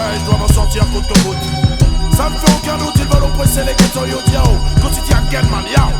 ouais, je dois m'en sortir coûte que coûte. Ça me fait aucun doute, ils veulent oppresser les ghettos yo diao. Quotidien Genman yao.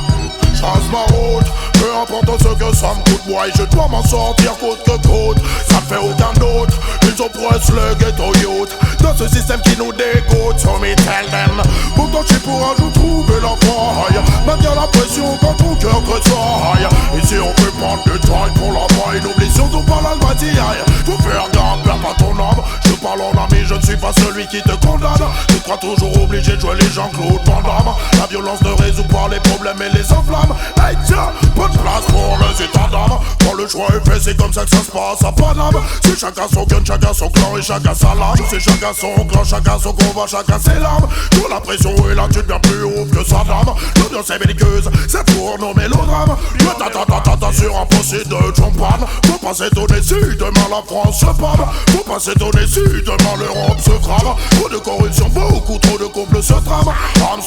Change ma route, peu importe ce que ça me coûte, moi je dois m'en sortir coûte que coûte. Ça me fait aucun doute, ils oppressent le ghetto youth. Dans ce système qui nous dégoûte, so me tell them. Pourtant je suis pour un jour trouver la faille. Maintenir la pression quand ton cœur tressaille. Ici on peut prendre du temps pour la maille. N'oublie surtout pas l'albatiaille. Faut faire gaffe, perds pas ton âme. Je parle en ami, je ne suis pas celui qui te condamne. Tu crois toujours obligé de jouer les Jean-Claude Van Damme. La violence ne résout pas les problèmes et les enflammes. Hey tiens, pas de place pour les états d'âme. Quand le choix est fait, c'est comme ça que ça se passe à Paname. C'est chacun son gun, chacun son clan et chacun sa lame. C'est chacun son clan, chacun son combat, chacun ses larmes. Quand la pression est là, tu deviens plus haut que sa dame. L'audience est belliqueuse, c'est pour nos mélodrames. Le ta sur un procès de champagne. Faut pas s'étonner si demain la France se pâme. Faut pas s'étonner si demain l'Europe se crame. Trop de corruption, beaucoup trop de complots se trament. Ram,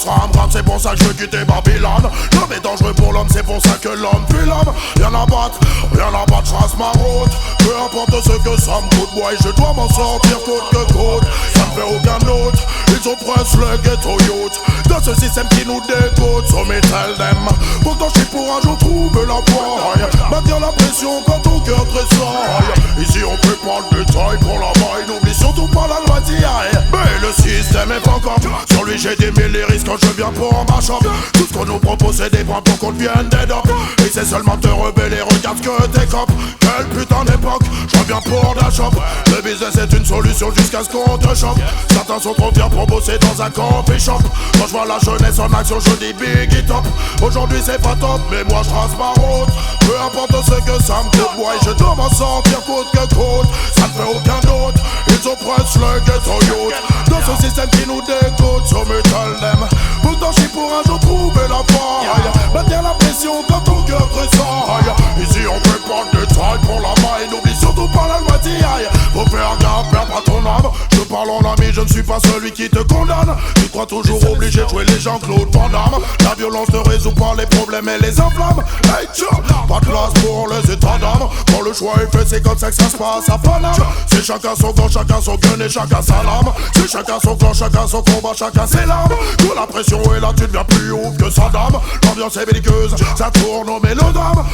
c'est pour ça que je veux quitter Babylone. L'homme est dangereux pour l'homme, c'est pour ça que l'homme fuit l'homme. Rien à battre, je trace ma route. Peu importe ce que ça me coûte, moi je dois m'en sortir coûte que coûte. Ça me fait aucun doute, ils oppressent le ghetto youth. Dans ce système qui nous dégoûte, so me tell them. Pourtant je suis pour un jour trouver la faille. Maintenir la pression quand ton cœur tressaille. Ici on peut prendre du détail pour la maille. N'oublie surtout pas la loi d'hier. Mais le système est pas comme. Sur lui j'ai des mille risques quand je viens pour ma chambre. Tout ce qu'on nous propose c'est des points pour qu'on devienne des docs. Et c'est seulement te rebeller, regarde que t'es cop. Quelle putain d'époque, je reviens pour la shop. Le business est une solution jusqu'à ce qu'on te chope. Certains sont trop fiers pour bosser dans un coffee shop. Quand je vois la jeunesse en action je dis big top. Aujourd'hui c'est pas top mais moi je trace ma route. Peu importe ce que ça me coûte, moi je dois m'en sortir coûte que coûte. Ça ne fait aucun doute, ils oppressent le ghetto youth. Dans ce système qui nous dégoûte, so me tell them. Pourtant je suis pour un jour trouver la faille. Maintenir la pression quand ton cœur tressaille. Ici on peut prendre du travail pour la maille. N'oublie surtout pas la loi d'hier. Faut faire gaffe, perds pas ton âme. Je parle en ami, je ne suis pas celui qui te condamne. Tu crois toujours obligé de jouer les Jean-Claude Van Damme. La violence ne résout pas les problèmes et les enflammes. Hey tiens, pas de place pour les états d'âme. Quand le choix est fait, c'est comme ça que ça se passe à Paname. C'est chacun son camp, chacun son gun et chacun sa lame. C'est chacun son clan, chacun son combat, chacun ses larmes. Quand la pression est là, tu deviens plus haut que sa dame. L'ambiance est belliqueuse, ça tourne au mélodrame.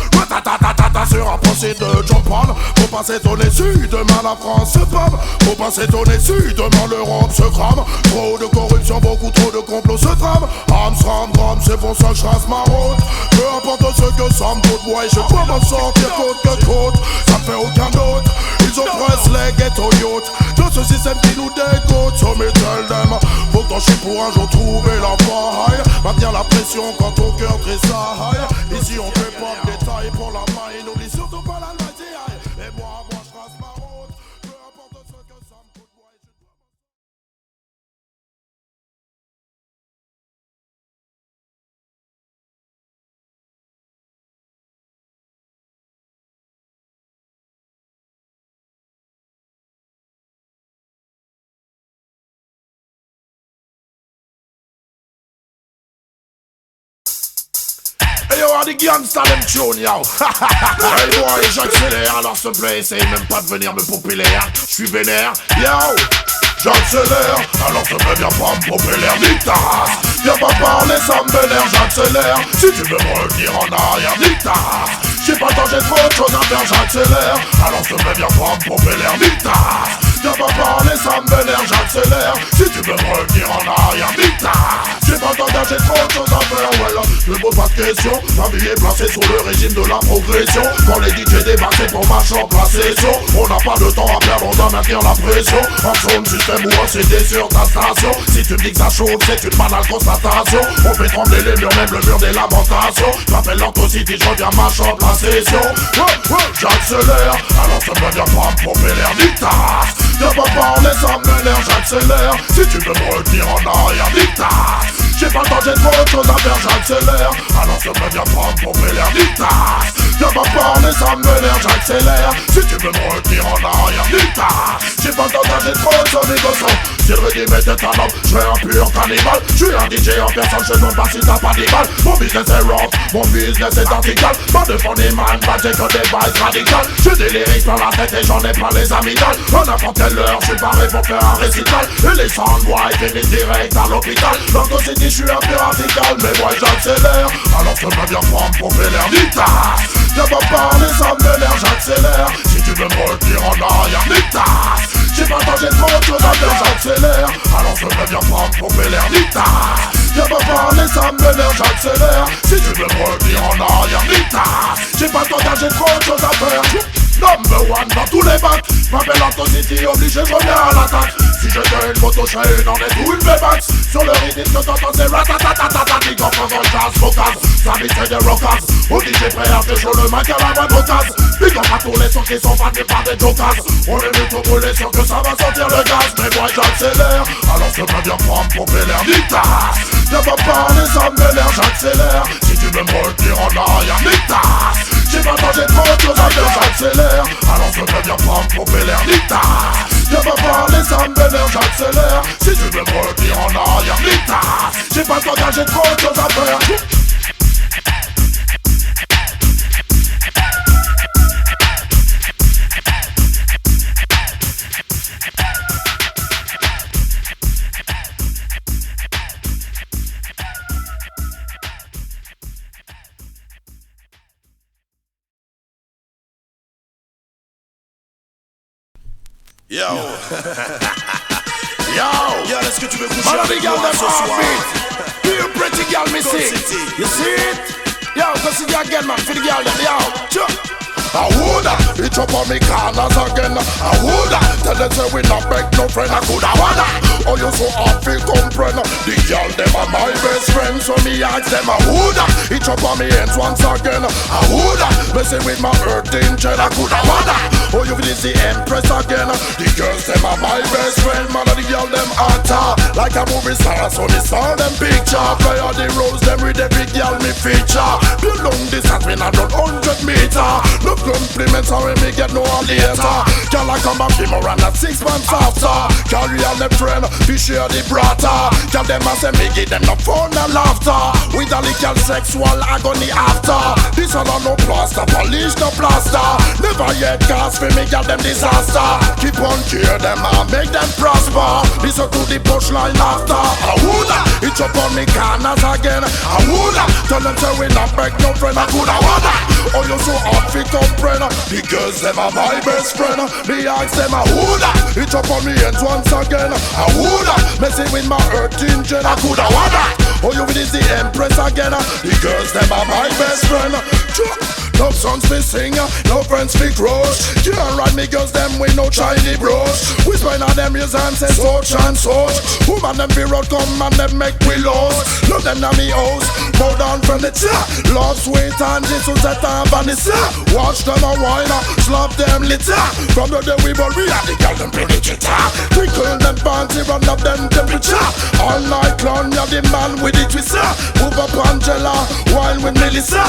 Ta sur un procès de champagne. Faut pas s'étonner si demain la France se pâme. Faut pas s'étonner si demain l'Europe se crame. Trop de corruption, beaucoup trop de complots se trament. Ram, c'est pour ça que je trace ma route. Peu importe ce que ça me coûte, moi je dois m'en sortir coûte que coûte. Ça me fait aucun doute, ils oppressent les ghetto youth. Dans ce système qui nous dégoûte, so me tell them. Pourtant je suis pour un jour trouver la faille. Maintenir la pression quand ton cœur tressaille. Ici on fait pas de détails pour la maille. N'oublie surtout pas la loi d'hier. Et moi je trace ma route. Peu importe ce que ça me coûte, moi je dois... Hey yo, on the gangsta them tune yo. Hey boy, j'accélère, alors s'il te plaît, essaye même pas de venir me populer, hein. J'suis vénère, yo. J'accélère, alors te viens pas me popper l'air, nique ta race. Viens pas parler, ça me vénère, j'accélère. Si tu veux me revenir en arrière, nique ta race. J'ai pas le temps, j'ai trop de choses à faire, j'accélère. Alors te viens pas me popper l'air, nique ta race. Viens pas parler, ça me vénère, j'accélère. Si tu veux me revenir en arrière, nique ta race. J'ai pas le temps, j'ai trop de choses à faire, voilà. Je me pose pas de questions, ma vie est placée sous le régime de la progression. Quand les DJ débarquent, c'est pour ma chambre, la session. On n'a pas de temps à perdre, on doit maintenir la pression. En zone système ou en CD sur ta station. Si tu me dis que ça chauffe, c'est une banale constatation. On fait trembler les murs, même le mur des lamentations. J'appelle l'Antocity, je reviens ma chambre, la session. J'accélère, alors ça me vient pas me pomper l'air, nique ta race. Viens pas parler, ça m'énerve, j'accélère. Si tu veux me retenir en arrière, nique ta race. J'ai pas le temps, j'ai trop de choses à faire, j'accélère. Alors ça me vient pas me pomper l'air, nique ta race. Viens pas parler, ça m'énerve, j'accélère. Si tu veux me retenir en arrière, putain, j'ai pas le temps d'aller trop sur mes gossons. Si le régime était un homme, je serais un pur cannibale. Je suis un DJ en personne, je ne demande pas si t'as pas d'ébal. Mon business est rough, mon business est vertical. Pas de fond des man, pas j'ai que des bases radicales. J'ai des lyrics dans la tête et j'en ai pas les amygdales. À n'importe quelle heure, je suis paré pour faire un récital. Et les soundboys finissent direct à l'hôpital. Dans ton city, je suis un peu radical, mais moi j'accélère. Alors je me viens prendre pour faire l'air d'Itas. Viens pas parler, ça m'énerve, j'accélère. Si tu veux me retenir en arrière, d'Itas. J'ai pas le temps, j'ai trop de choses à faire, j'accélère. Alors je me viens prendre pour faire l'air d'Itas. Viens pas parler, ça m'énerve, j'accélère. Si tu veux me retenir en arrière, d'Itas. J'ai pas le temps, j'ai trop de choses à faire. Number one dans tous les bacs. M'appelle City, obligé, je reviens à l'attaque. Si j'étais une moto, je serais une en est ou une V-Max. Sur le rythme que t'entends, c'est ratatatatata. Big up en jazz, focus. Ça vite c'est des rockers. Au DJ prêt à te chaud le mic à la moindre case. Big up à tous les sons qui sont fatés par des jokers. On est venu tout brûler, sûr que ça va sortir le gaz. Mais moi j'accélère, alors je me viens prendre pour faire l'air d'Itas. Viens pas parler, ça m'énerve, j'accélère. Si tu veux me retenir en arrière, d'Itas. J'ai pas le temps, j'ai trop de choses à faire, j'accélère. Alors je me viens prendre pour faire l'air d'Itas. Viens pas parler, ça m'énerve, j'accélère. Si tu veux me retenir en arrière, d'Itas. J'ai pas le temps, j'ai trop de choses à faire. Yo. Yo, est-ce que tu veux coucher avec moi ce soir? You pretty girl, me see. You see it? Yo, consider again, man, for the girl, yo. I woulda, it up on me corners again. I woulda, tell them say we not beg no friend. I coulda wanna, oh you so hard feel comprehend. The girl them are my best friend, so me ask them I woulda, it up on me hands once again. I woulda, messing with my earthing jet. I coulda wanna, oh you feel the empress again. The girls them are my best friend, man and the girl them hotter like a movie star. So me saw them picture, play all the roles them with every girl me feature. The long distance we not run 100 meter. No compliments are when me get no later. Girl I come back him around at 6 months after. Carry all them friend, we share the brata. Girl them a say me give them no fun and laughter. With a little sexual agony after. This all no plaster, polish no plaster. Never yet cast for me girl them disaster. Keep on care them and make them prosper. Listen to the punchline after. I woulda, it up on me corners again. I woulda, tell them say we not beg no friend. I coulda wanna, oh you so hard fi comprehend. The girls them are my best friend. Me ask them I woulda, it up on me hands once again. I woulda, messing with my earth engine. I coulda wanna, oh you is the empress again. The girls them are my best friend. No songs we sing, no friends we crush. Can't ride me girls them with no shiny brush. We spend on them years and say such and such. Woman them be road come and them make we lost. Love them na me house, bow down from the top. Love sweet and Jesus at a vanessa. Watch them a wine, slap them litter. From the day we born we have the girl them play the guitar. Twinkle them panty, run up them temperature. All night long you're the man with the twister. Move up Angela, while with Melissa.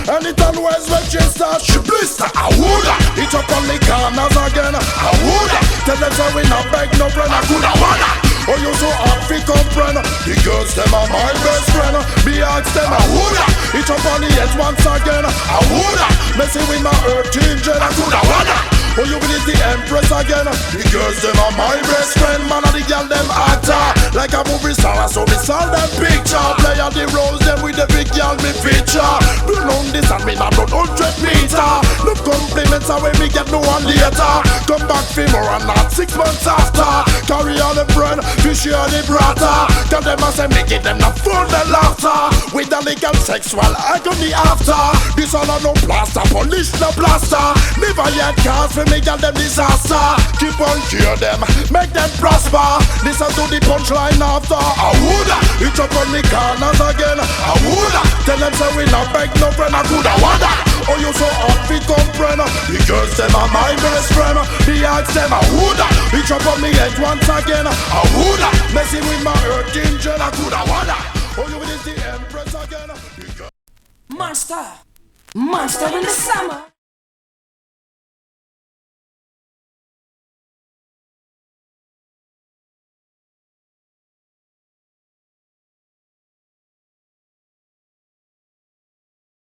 Anytime where's Manchester, she blister. I woulda, it up on me corners again. I woulda, tell them say we not beg no friend. I coulda wanna, oh you so hard fi comprehend. The girls them are my best friend. Me ask them I woulda, it up on the head once again. I woulda, messing with my earth engine. I coulda wanna, oh you is the empress again. The girls them are my best friend. Man and the girl them actor like a movie star. So me saw them picture. Play on the roles them with the big girl me feature. Do long this and me not run 100 meter. No compliments are when me get no one later. Come back for more and not 6 months after. Carry on the friend, fish on the brata. Tell them I say me give them the fun and laughter. With the legal sexual agony after. This all no plaster, polish no plaster. Never yet cast for me girl them disaster. Keep on cure them, make them prosper. Listen to the punchline after. I woulda, it up on me corners again. I woulda, tell them say we not beg no friend. I coulda wanna, oh you so hard fi comprehend. The girls them are my best friend. Me ask them I woulda, it up on me head once again. I woulda, messing with my earth engine. I coulda wanna, oh you is the empress again. Monster, monster in the summer.